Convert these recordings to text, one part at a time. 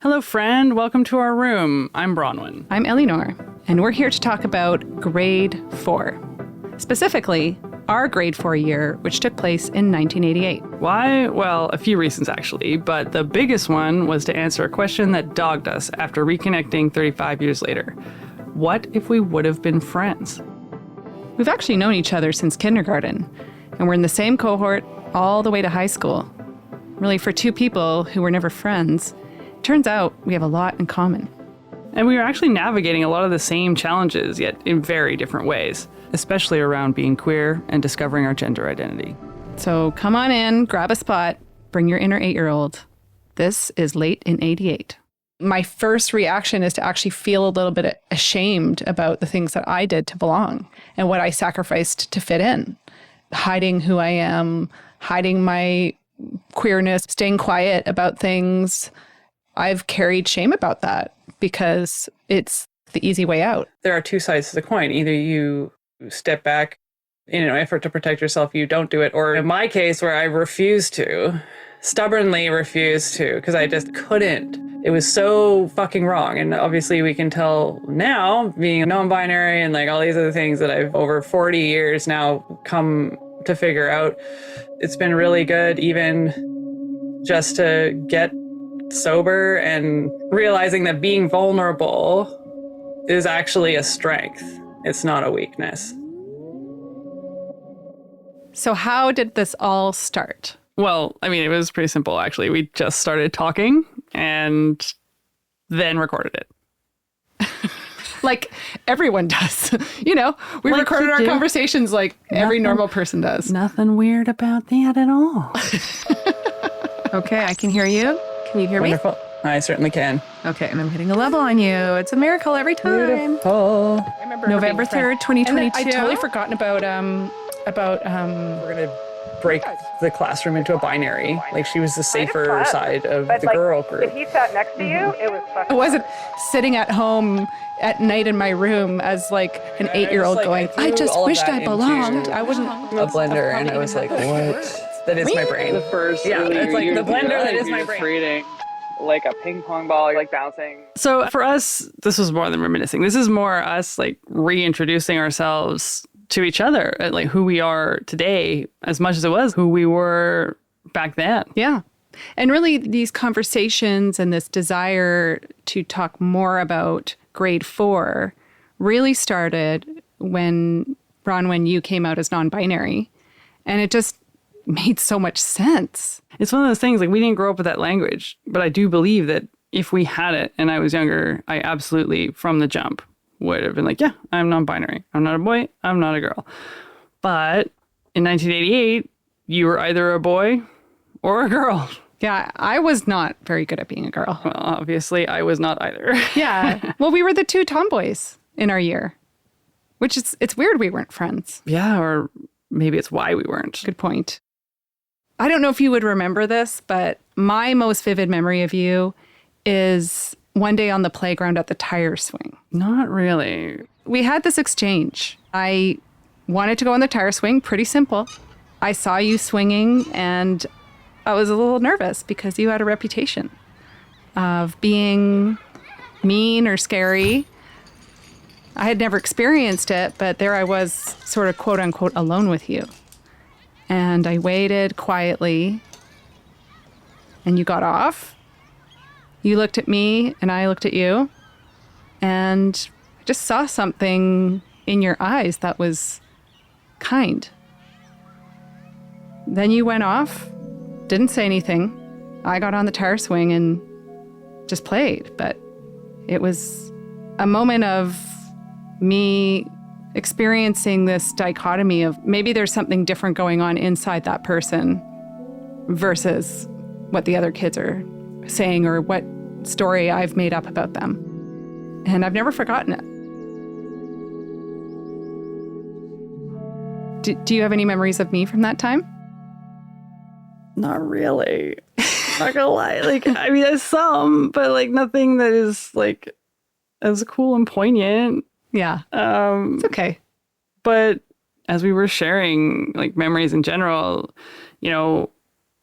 Hello, friend. Welcome to our room. I'm Bronwin. I'm Elinor, and we're here to talk about grade 4. Specifically, our grade 4 year, which took place in 1988. Why? Well, a few reasons actually, but the biggest one was to answer a question that dogged us after reconnecting 35 years later. What if we would have been friends? We've actually known each other since kindergarten, and we're in the same cohort all the way to high school. Really, for two people who were never friends, turns out we have a lot in common. And we were actually navigating a lot of the same challenges, yet in very different ways, especially around being queer and discovering our gender identity. So come on in, grab a spot, bring your inner 8-year-old. This is Late in 88. My first reaction is to actually feel a little bit ashamed about the things that I did to belong and what I sacrificed to fit in. Hiding who I am, hiding my queerness, staying quiet about things. I've carried shame about that because it's the easy way out. There are two sides to the coin. Either you step back in an effort to protect yourself, you don't do it. Or in my case, where I stubbornly refused to, because I just couldn't. It was so fucking wrong. And obviously we can tell now, being non-binary and like all these other things that I've over 40 years now come to figure out. It's been really good even just to get sober and realizing that being vulnerable is actually a strength. It's not a weakness. So how did this all start? Well, I mean, it was pretty simple, actually. We just started talking and then recorded it. Like everyone does. We recorded our conversations like every normal person does. Nothing weird about that at all. Okay, I can hear you. Can you hear Wonderful. me? I certainly can. Okay, and I'm hitting a level on you. It's a miracle every time. Beautiful. I remember November 3rd, 2022. I totally forgotten about We're going to break the classroom into a binary. Like she was the safer side of the girl group. If he sat next to you, it was fucking I wasn't sitting at home at night in my room as like an 8-year-old going, I just wished I belonged. I wasn't a blender, and I was like, what? That is my brain. The first it's like the blender that is my brain. Reading like a ping pong ball, like bouncing. So for us, this was more than reminiscing. This is more us like reintroducing ourselves to each other, like who we are today, as much as it was who we were back then. Yeah. And really these conversations and this desire to talk more about grade 4 really started when Bronwin, you came out as non-binary. And it just made so much sense. It's one of those things, like we didn't grow up with that language, but I do believe that if we had it and I was younger, I absolutely, from the jump, would have been like, yeah, I'm non-binary. I'm not a boy. I'm not a girl. But in 1988, you were either a boy or a girl. Yeah, I was not very good at being a girl. Well, obviously, I was not either. Yeah. Well, we were the two tomboys in our year, which it's weird we weren't friends. Yeah, or maybe it's why we weren't. Good point. I don't know if you would remember this, but my most vivid memory of you is one day on the playground at the tire swing. Not really. We had this exchange. I wanted to go on the tire swing, pretty simple. I saw you swinging and I was a little nervous because you had a reputation of being mean or scary. I had never experienced it, but there I was sort of quote unquote alone with you. And I waited quietly and you got off. You looked at me and I looked at you and I just saw something in your eyes that was kind. Then you went off, didn't say anything. I got on the tire swing and just played, but it was a moment of me experiencing this dichotomy of maybe there's something different going on inside that person versus what the other kids are saying or what story I've made up about them. And I've never forgotten it. Do you have any memories of me from that time? Not really. Not gonna lie. Like, I mean, there's some, but like nothing that is like as cool and poignant. Yeah. It's okay. But as we were sharing like memories in general,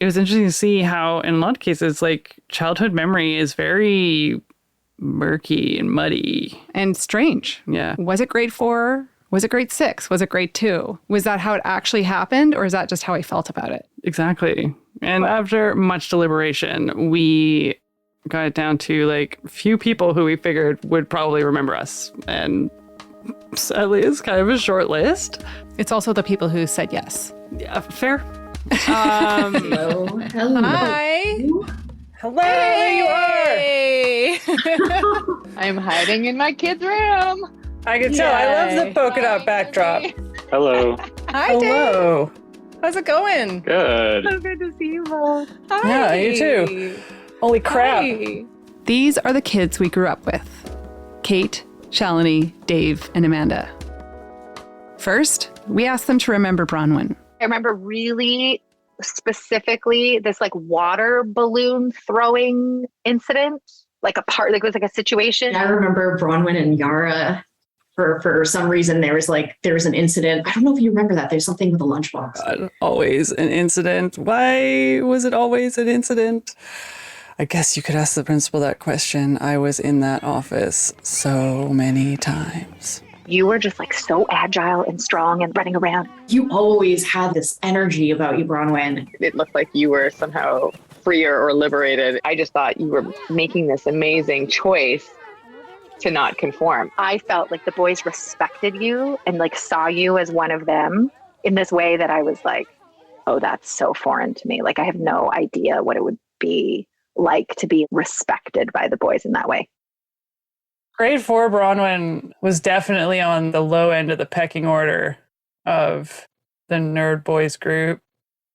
it was interesting to see how, in a lot of cases, like childhood memory is very murky and muddy. And strange. Yeah. Was it grade 4? Was it grade 6? Was it grade 2? Was that how it actually happened, or is that just how I felt about it? Exactly. And after much deliberation, we got it down to like few people who we figured would probably remember us. And sadly, it's kind of a short list. It's also the people who said yes. Yeah, fair. Hello. Hello. Hi. Hello, there you are. Hey. I'm hiding in my kid's room. I can tell. I love the polka dot backdrop. Hello. Hi, Dave. Hello. How's it going? Good. So good to see you both. Hi. Yeah, you too. Holy crap. Hi. These are the kids we grew up with. Kate, Shalini, Dave, and Amanda. First, we asked them to remember Bronwin. I remember really specifically this like water balloon throwing incident, like it was like a situation. I remember Bronwin and Yara. For some reason, there was an incident. I don't know if you remember that. There's something with a lunchbox. God, always an incident. Why was it always an incident? I guess you could ask the principal that question. I was in that office so many times. You were just like so agile and strong and running around. You always had this energy about you, Bronwin. It looked like you were somehow freer or liberated. I just thought you were making this amazing choice to not conform. I felt like the boys respected you and like saw you as one of them in this way that I was like, oh, that's so foreign to me. Like I have no idea what it would be like to be respected by the boys in that way. Grade 4 Bronwin was definitely on the low end of the pecking order of the nerd boys group.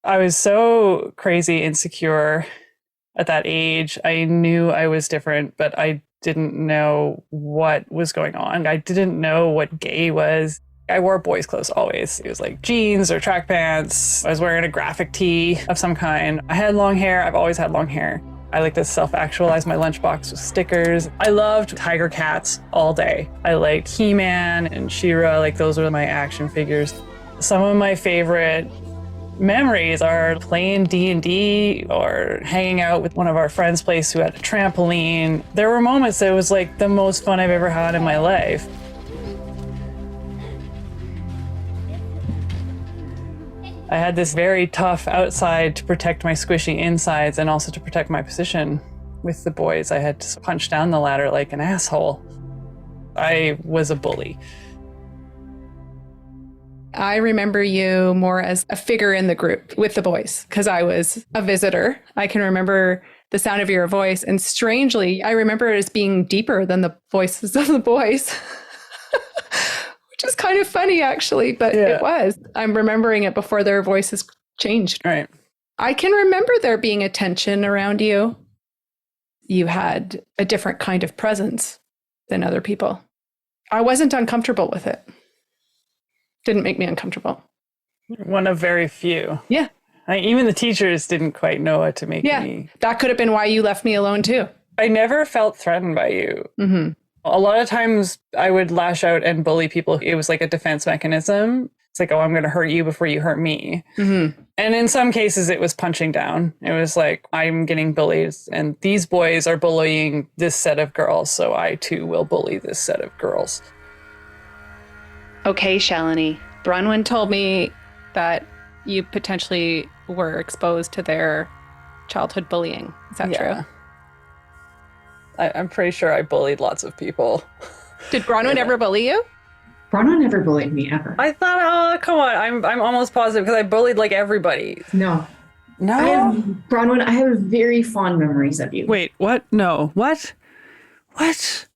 I was so crazy insecure at that age. I knew I was different, but I didn't know what was going on. I didn't know what gay was. I wore boys' clothes always. It was like jeans or track pants. I was wearing a graphic tee of some kind. I had long hair. I've always had long hair. I like to self-actualize my lunchbox with stickers. I loved Tiger Cats all day. I liked He-Man and She-Ra. Like those were my action figures. Some of my favorite memories are playing D&D or hanging out with one of our friends' place who had a trampoline. There were moments that it was like the most fun I've ever had in my life. I had this very tough outside to protect my squishy insides and also to protect my position with the boys. I had to punch down the ladder like an asshole. I was a bully. I remember you more as a figure in the group with the boys because I was a visitor. I can remember the sound of your voice, and strangely, I remember it as being deeper than the voices of the boys. Which is kind of funny, actually, but It was. I'm remembering it before their voices changed. Right. I can remember there being a tension around you. You had a different kind of presence than other people. I wasn't uncomfortable with it. Didn't make me uncomfortable. One of very few. Yeah. Even the teachers didn't quite know what to make me. That could have been why you left me alone, too. I never felt threatened by you. Mm-hmm. A lot of times I would lash out and bully people. It was like a defense mechanism. It's like, oh, I'm going to hurt you before you hurt me. Mm-hmm. And in some cases, it was punching down. It was like, I'm getting bullied and these boys are bullying this set of girls. So I, too, will bully this set of girls. Okay, Shalini. Bronwin told me that you potentially were exposed to their childhood bullying. Is that true? I'm pretty sure I bullied lots of people. Did Bronwin ever bully you? Bronwin never bullied me ever. I thought, oh, come on. I'm almost positive because I bullied like everybody. No. No? Bronwin, I have very fond memories of you. Wait, what? No. What? What?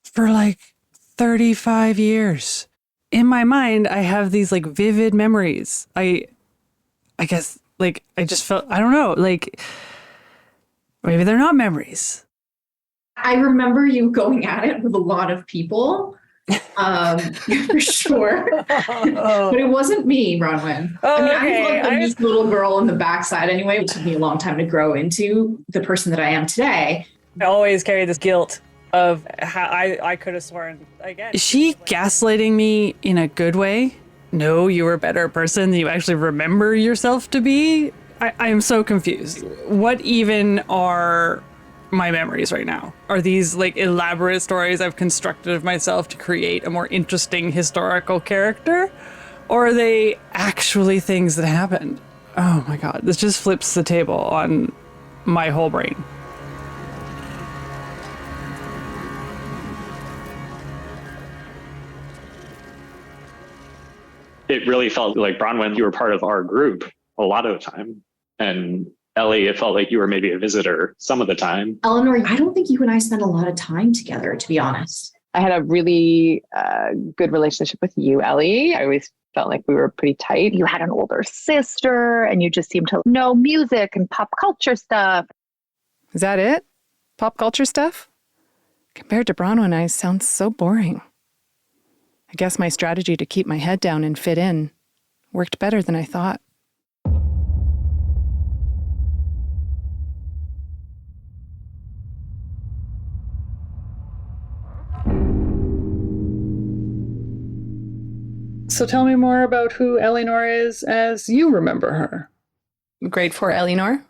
For like 35 years. In my mind, I have these like vivid memories. I guess like I just felt, I don't know, like maybe they're not memories. I remember you going at it with a lot of people, for sure. But it wasn't me, Bronwin. Oh, I mean, okay. I was like the meek little girl on the backside anyway. It took me a long time to grow into the person that I am today. I always carry this guilt of how I could have sworn again. Is she gaslighting me in a good way? No, you were a better person than you actually remember yourself to be? I am so confused. What even are my memories right now? Are these like elaborate stories I've constructed of myself to create a more interesting historical character? Or are they actually things that happened? Oh my God, this just flips the table on my whole brain. It really felt like, Bronwin, you were part of our group a lot of the time. And Ellie, it felt like you were maybe a visitor some of the time. Elinor, I don't think you and I spent a lot of time together, to be honest. I had a really good relationship with you, Ellie. I always felt like we were pretty tight. You had an older sister and you just seemed to know music and pop culture stuff. Is that it? Pop culture stuff? Compared to Bronwin, I sound so boring. I guess my strategy to keep my head down and fit in worked better than I thought. So tell me more about who Elinor is as you remember her. Grade 4 Elinor,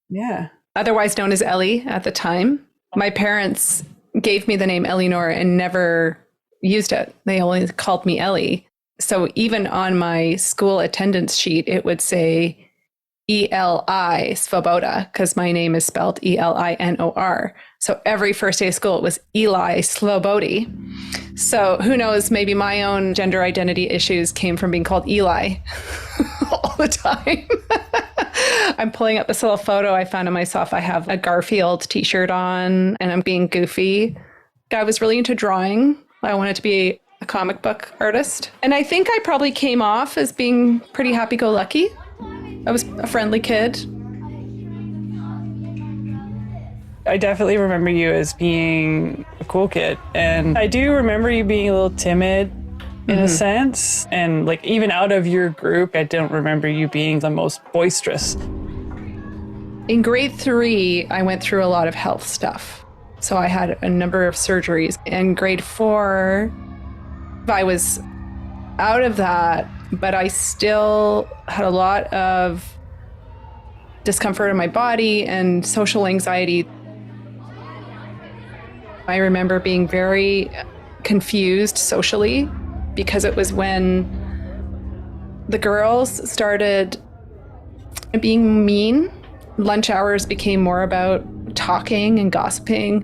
Yeah. otherwise known as Ellie at the time. My parents gave me the name Elinor and never used it. They only called me Ellie. So even on my school attendance sheet, it would say Eli Svoboda, because my name is spelled Elinor. So every first day of school, it was Eli Slobody. So who knows, maybe my own gender identity issues came from being called Eli all the time. I'm pulling up this little photo I found of myself. I have a Garfield t-shirt on and I'm being goofy. I was really into drawing. I wanted to be a comic book artist. And I think I probably came off as being pretty happy-go-lucky. I was a friendly kid. I definitely remember you as being a cool kid. And I do remember you being a little timid in a sense. And like even out of your group, I don't remember you being the most boisterous. In grade 3, I went through a lot of health stuff. So I had a number of surgeries. In grade 4, I was out of that, but I still had a lot of discomfort in my body and social anxiety. I remember being very confused socially because it was when the girls started being mean. Lunch hours became more about talking and gossiping.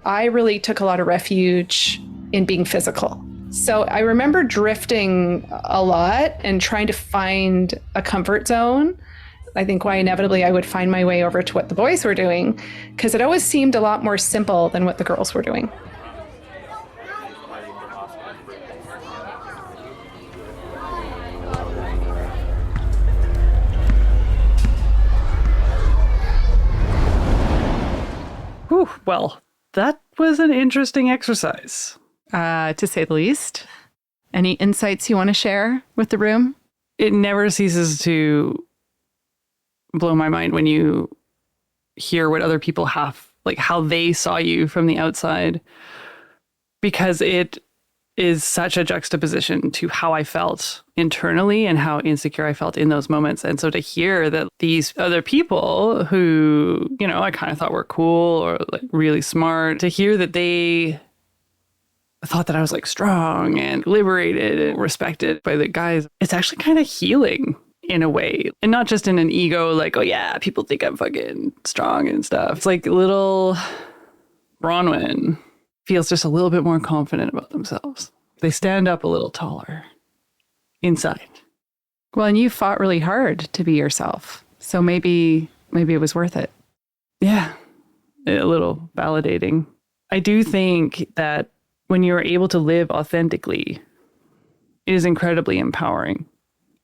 I really took a lot of refuge in being physical. So I remember drifting a lot and trying to find a comfort zone. I think why inevitably I would find my way over to what the boys were doing, because it always seemed a lot more simple than what the girls were doing. Whew, well, that was an interesting exercise. To say the least. Any insights you want to share with the room? It never ceases to blow my mind when you hear what other people have, like how they saw you from the outside, because it is such a juxtaposition to how I felt internally and how insecure I felt in those moments. And so to hear that these other people who, you know, I kind of thought were cool or like really smart, to hear that they thought that I was like strong and liberated and respected by the guys, it's actually kind of healing in a way. And not just in an ego, like, oh yeah, people think I'm fucking strong and stuff. It's like little Bronwin feels just a little bit more confident about themselves. They stand up a little taller inside. Well, and you fought really hard to be yourself. So maybe it was worth it. Yeah, a little validating. I do think that when you're able to live authentically, it is incredibly empowering,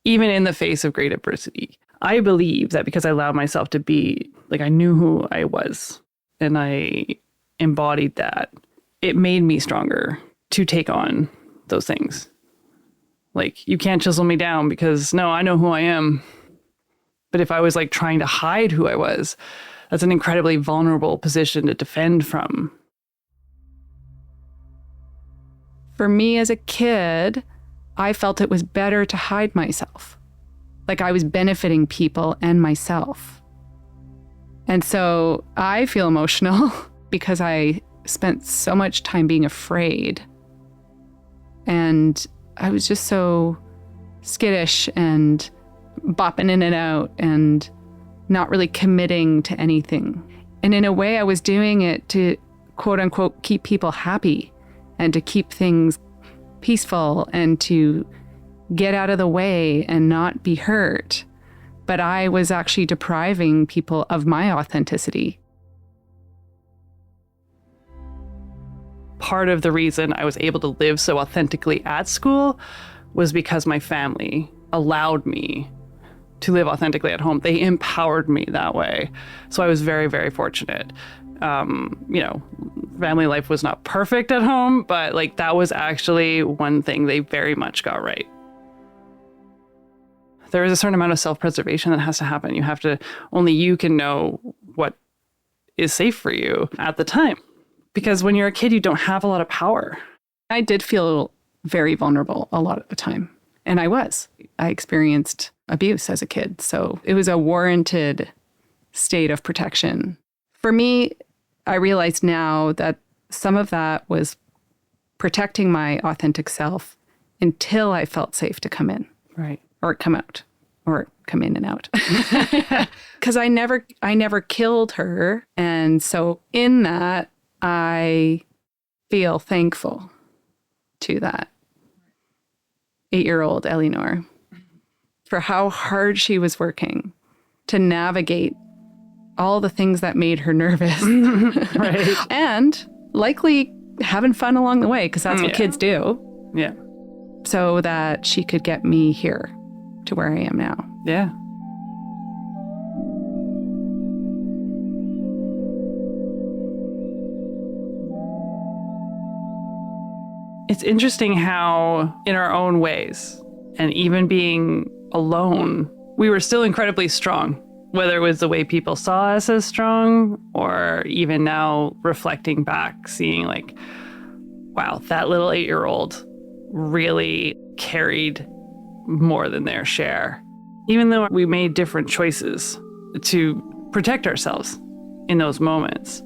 even in the face of great adversity. I believe that because I allowed myself to be, like I knew who I was and I embodied that, it made me stronger to take on those things. Like, you can't chisel me down because, no, I know who I am. But if I was like trying to hide who I was, that's an incredibly vulnerable position to defend from. For me as a kid, I felt it was better to hide myself like I was benefiting people and myself. And so I feel emotional because I spent so much time being afraid. And I was just so skittish and bopping in and out and not really committing to anything. And in a way, I was doing it to, quote unquote, keep people happy and to keep things peaceful and to get out of the way and not be hurt. But I was actually depriving people of my authenticity. Part of the reason I was able to live so authentically at school was because my family allowed me to live authentically at home. They empowered me that way. So I was very, very fortunate. Family life was not perfect at home, but like that was actually one thing they very much got right. There is a certain amount of self-preservation that has to happen. Only you can know what is safe for you at the time. Because when you're a kid, you don't have a lot of power. I did feel very vulnerable a lot of the time. And I experienced abuse as a kid. So it was a warranted state of protection. For me, I realize now that some of that was protecting my authentic self until I felt safe to come in. Right. Or come out. Or come in and out. Because I never killed her. And so in that, I feel thankful to that 8-year-old Elinor for how hard she was working to navigate all the things that made her nervous. Right. And likely having fun along the way, because that's what kids do. Yeah. So that she could get me here to where I am now. Yeah. It's interesting how, in our own ways, and even being alone, we were still incredibly strong, whether it was the way people saw us as strong, or even now reflecting back, seeing like, wow, that little 8-year-old really carried more than their share. Even though we made different choices to protect ourselves in those moments,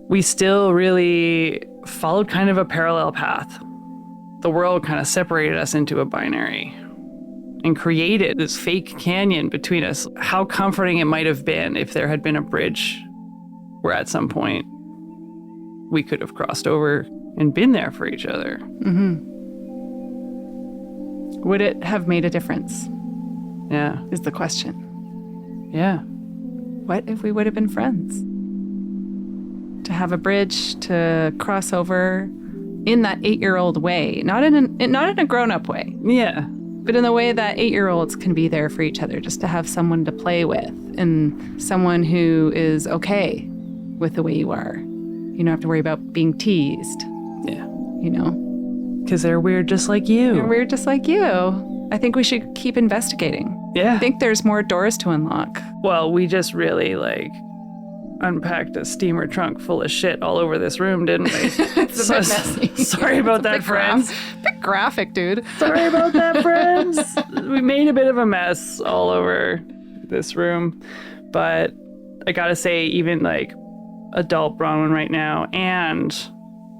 we still really followed kind of a parallel path. The world kind of separated us into a binary and created this fake canyon between us. How comforting it might have been if there had been a bridge where at some point we could have crossed over and been there for each other. Mm-hmm. Would it have made a difference? Yeah. Is the question. Yeah. What if we would have been friends? To have a bridge to cross over in that 8-year-old way, not in a grown-up way. Yeah. But in the way that 8-year-olds can be there for each other, just to have someone to play with and someone who is okay with the way you are. You don't have to worry about being teased. Yeah. You know? Because they're weird just like you. They're weird just like you. I think we should keep investigating. Yeah. I think there's more doors to unlock. Well, we just really unpacked a steamer trunk full of shit all over this room, didn't we? It's a bit messy. Sorry about that, friends. Bit graphic, dude. Sorry about that, friends. We made a bit of a mess all over this room. But I gotta say, even adult Bronwin right now and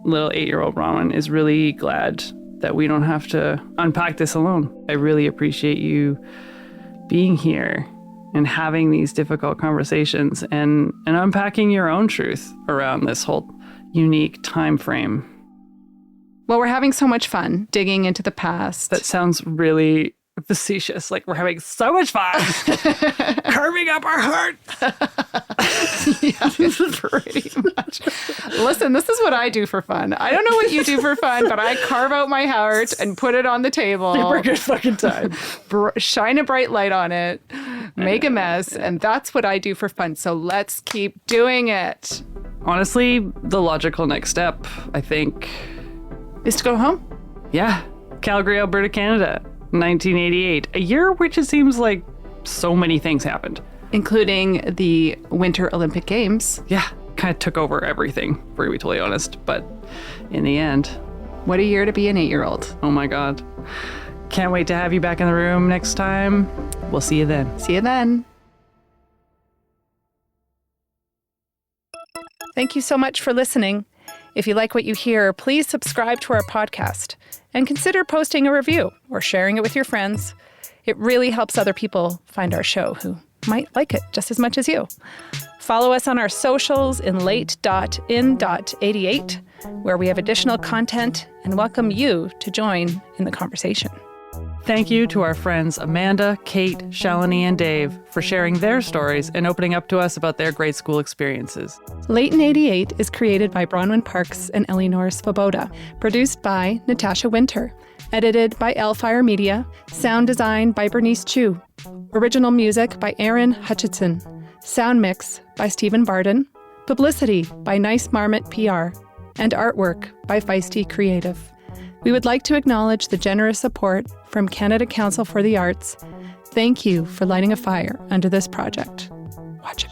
little 8-year-old Bronwin is really glad that we don't have to unpack this alone. I really appreciate you being here and having these difficult conversations and unpacking your own truth around this whole unique time frame. Well, we're having so much fun digging into the past. That sounds really facetious. Like we're having so much fun carving up our hearts. Yeah, pretty much. Listen, this is what I do for fun. I don't know what you do for fun, but I carve out my heart and put it on the table. Super good fucking time. Shine a bright light on it, make a mess, and that's what I do for fun. So let's keep doing it. Honestly, the logical next step, I think, is to go home. Yeah. Calgary, Alberta, Canada, 1988. A year which it seems like so many things happened. Including the Winter Olympic Games. Yeah, kind of took over everything, for to be totally honest. But in the end... What a year to be an 8-year-old. Oh my God. Can't wait to have you back in the room next time. We'll see you then. See you then. Thank you so much for listening. If you like what you hear, please subscribe to our podcast and consider posting a review or sharing it with your friends. It really helps other people find our show who might like it just as much as you. Follow us on our socials in late.in.88, where we have additional content and welcome you to join in the conversation. Thank you to our friends Amanda, Kate, Shalini, and Dave for sharing their stories and opening up to us about their grade school experiences. Late in 88 is created by Bronwin Parks and Elinor Svoboda, produced by Natasha Winter, edited by Elfire Media, sound design by Bernice Chu, original music by Aaron Hutchinson, sound mix by Stephen Barden, publicity by Nice Marmot PR, and artwork by Feisty Creative. We would like to acknowledge the generous support from Canada Council for the Arts. Thank you for lighting a fire under this project. Watch it.